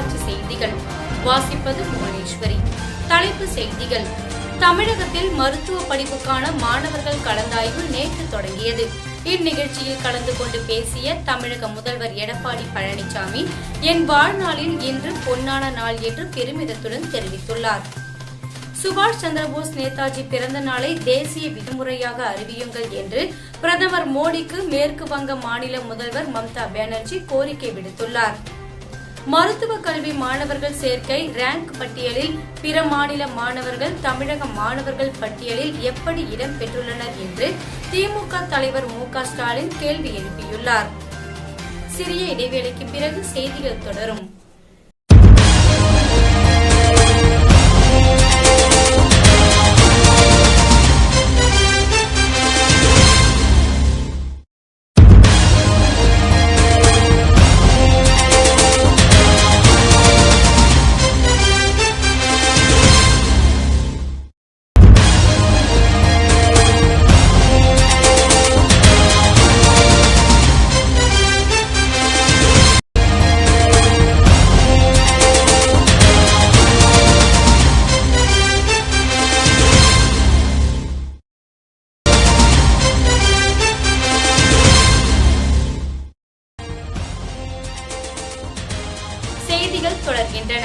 தொலைக்காட்சி செய்திகள் வாசிப்பது புவனேஸ்வரி. தலைப்புச் செய்திகள். தமிழகத்தில் மருத்துவ படிப்புக்கான மாணவர்கள் கலந்தாய்வு நேற்று தொடங்கியது. இந்நிகழ்ச்சியில் கலந்து கொண்டு பேசிய தமிழக முதல்வர் எடப்பாடி பழனிசாமி, என் வாழ்நாளில் இன்று பொன்னான நாள் என்று பெருமிதத்துடன் தெரிவித்துள்ளார். சுபாஷ் சந்திரபோஸ் நேதாஜி பிறந்த நாளை தேசிய விடுமுறையாக அறிவியுங்கள் என்று பிரதமர் மோடிக்கு மேற்கு வங்க மாநில முதல்வர் மம்தா பானர்ஜி கோரிக்கை விடுத்துள்ளார். மருத்துவ கல்வி மாணவர்கள் சேர்க்கை ரேங்க் பட்டியலில் பிற மாநில மாணவர்கள் தமிழக மாணவர்கள் பட்டியலில் எப்படி இடம் பெற்றுள்ளனர் என்று திமுக தலைவர் மு.க.ஸ்டாலின் கேள்வி எழுப்பியுள்ளார். சிறிய இடைவேளைக்கு பிறகு செய்திகள் தொடரும். செய்திகள் தொடர்கின்றன.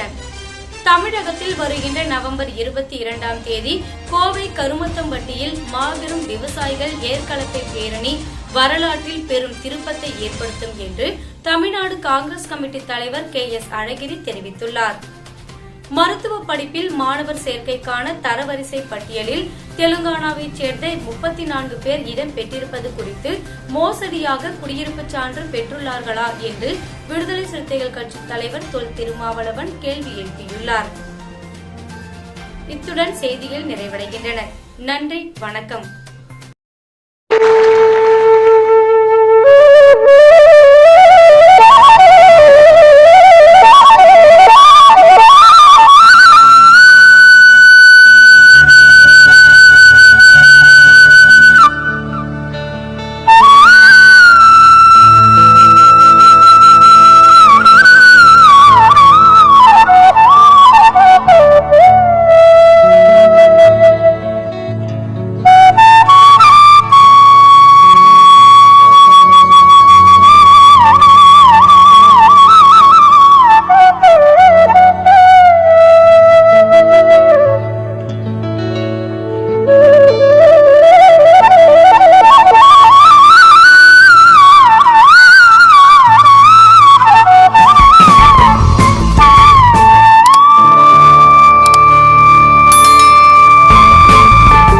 தமிழகத்தில் வருகின்ற நவம்பர் 22ஆம் தேதி கோவை கருமத்தம்பட்டியில் மாபெரும் விவசாயிகள் ஏற்களத்தை பேரணி வரலாற்றில் பெரும் திருப்பத்தை ஏற்படுத்தும் என்று தமிழ்நாடு காங்கிரஸ் கமிட்டி தலைவர் KS அழகிரி தெரிவித்துள்ளார். மருத்துவ படிப்பில் மாணவர் சேர்க்கைக்கான தரவரிசை பட்டியலில் தெலுங்கானாவைச் சேர்ந்த 34 பேர் இடம் பெற்றிருப்பது குறித்து மோசடியாக குடியிருப்பு சான்று பெற்றுள்ளார்களா என்று விடுதலை சிறுத்தைகள் கட்சி தலைவர் தொல் திருமாவளவன் கேள்வி எழுப்பியுள்ளார். இத்துடன் செய்திகள் நிறைவடைகின்றன. நன்றி, வணக்கம்.